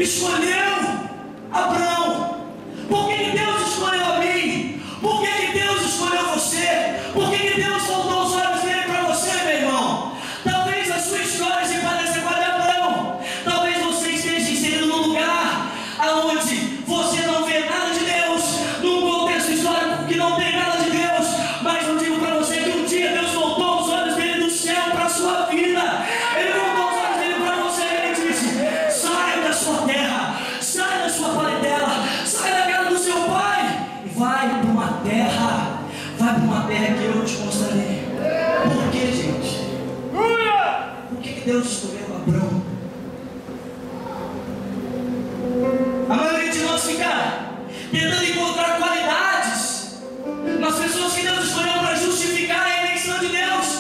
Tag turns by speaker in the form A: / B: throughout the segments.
A: escolheu Abraão? Por que Deus escolheu a mim? Por que Deus escolheu você? Por que Deus voltou os olhos dele para você, meu irmão? Talvez a sua história se pareça com a de Abraão. Talvez você esteja inserido num lugar onde você não vê nada de Deus, num contexto histórico que não tem nada de Deus. Mas eu digo para você que um dia Deus voltou os olhos dele do céu para a sua vida. Ele voltou os olhos dele para você e ele disse: saia da sua terra, saia da sua parentela, saia da casa do seu pai e vai para uma terra, que eu te mostrarei. Por que, gente? Por que Deus escolheu Abraão? A maioria de nós fica tentando encontrar qualidades nas pessoas que Deus escolheu para justificar a eleição de Deus.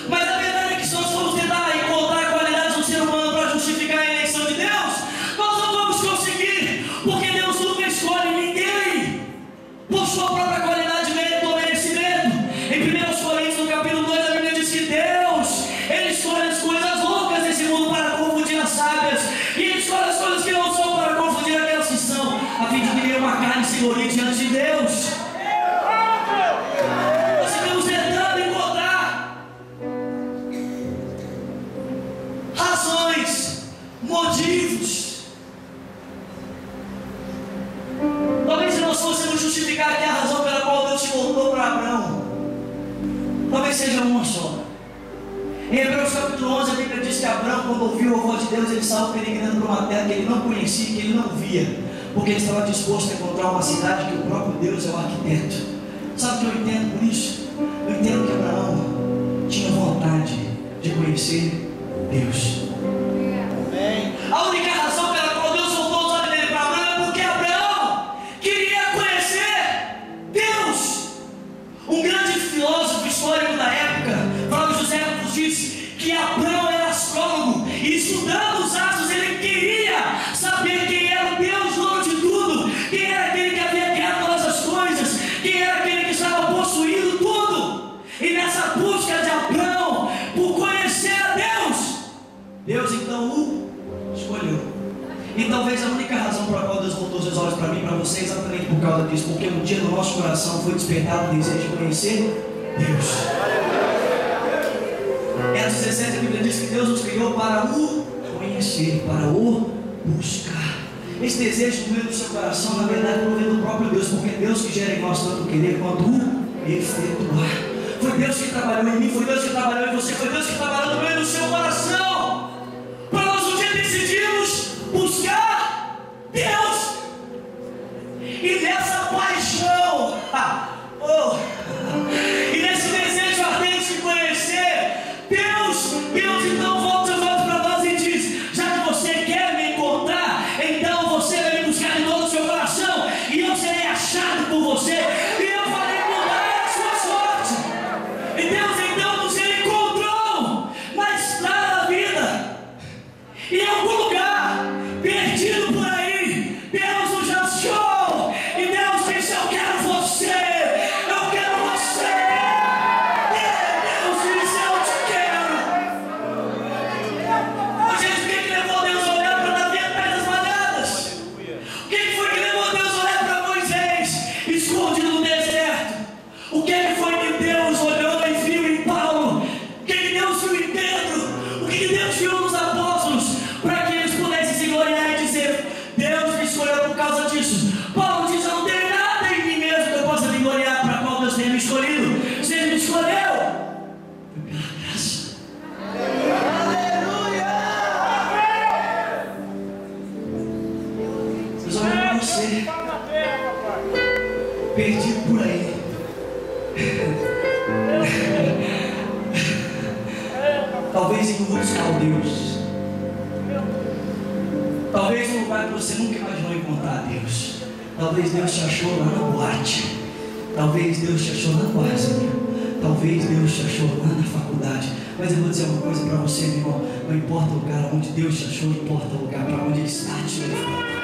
A: Mas a verdade é que se nós formos tentar encontrar qualidades no ser humano para justificar a eleição de Deus, nós não vamos conseguir, porque Deus nunca escolhe ninguém por sua própria qualidade, mérito ou merecimento. Em 1 Coríntios, no capítulo 2, a Bíblia diz que Deus, Ele escolhe as coisas loucas desse mundo para confundir as sábias, e Ele escolhe as coisas que não são para confundir aquelas que são, a fim de que nenhuma carne se glorie diante de Deus. Nós estamos tentando encontrar razões, motivos. Talvez se nós fôssemos justificar aqui a razão pela qual Deus te voltou para Abraão, talvez seja uma só. Em Hebreus capítulo 11, a Bíblia diz que Abraão, quando ouviu a voz de Deus, ele estava peregrinando para uma terra que ele não conhecia, que ele não via, porque ele estava disposto a encontrar uma cidade que o próprio Deus é o arquiteto. Sabe o que eu entendo por isso? Eu entendo que Abraão tinha vontade de conhecer Deus. A única razão pela qual Deus voltou os olhos dele para Abraão é porque Abraão queria conhecer Deus. Um grande filósofo histórico da época, Flávio José, nos disse que Abraão era astrólogo e, estudando os astros, ele queria saber quem era o Deus dono de tudo, quem era aquele que havia criado todas as coisas, quem era aquele que estava possuindo tudo. E nessa busca de Abraão por conhecer a Deus, Deus então o escolheu. E talvez a única razão pela qual Deus voltou seus olhos para mim e para você é exatamente por causa disso, porque um dia no nosso coração foi despertado o desejo de conhecer Deus. Em Atos 17, a Bíblia diz que Deus nos criou para o conhecer, para o buscar. Esse desejo no meio do seu coração, na verdade, provém do próprio Deus, porque é Deus que gera em nós tanto o querer quanto o efetuar. Foi Deus que trabalhou em mim, foi Deus que trabalhou em você, foi Deus que trabalhou no meio do seu coração, para nós um dia decidirmos buscar Deus. E nessa paixão, e nesse desejo ardente de conhecer Deus, então volta seus olhos para nós e diz: já que você quer me encontrar, então você vai me buscar de todo o seu coração, e eu serei achado por você, e eu farei mudar a sua sorte. E Deus então nos encontrou na estrada da vida, em algum lugar perdido por aí. Deus nos achou e Deus disse: eu quero você, eu quero você. Deus disse: eu te quero. Gente, o que levou Deus a olhar para Davi atrás das malhadas? O que foi que levou Deus a olhar para Moisés escondido no deserto? O que foi que Deus olhou e viu em Paulo? O que Deus viu em Pedro? O que Deus viu nos apóstolos? Para que eles pudessem se gloriar e dizer: Deus me escolheu por causa disso. Paulo diz: eu não tenho nada em mim mesmo que eu possa me gloriar, para qual Deus tenha me escolhido. Se Ele me escolheu, foi pela graça. Aleluia! Deus olha para você, perdido por aí, talvez em muitos caldeus, talvez num lugar que você nunca imaginou encontrar Deus. Talvez Deus te achou lá na boate, talvez Deus te achou na cozinha, talvez Deus te achou lá na faculdade. Mas eu vou dizer uma coisa para você, meu irmão: não importa o lugar onde Deus te achou, importa o lugar para onde Ele está te levando.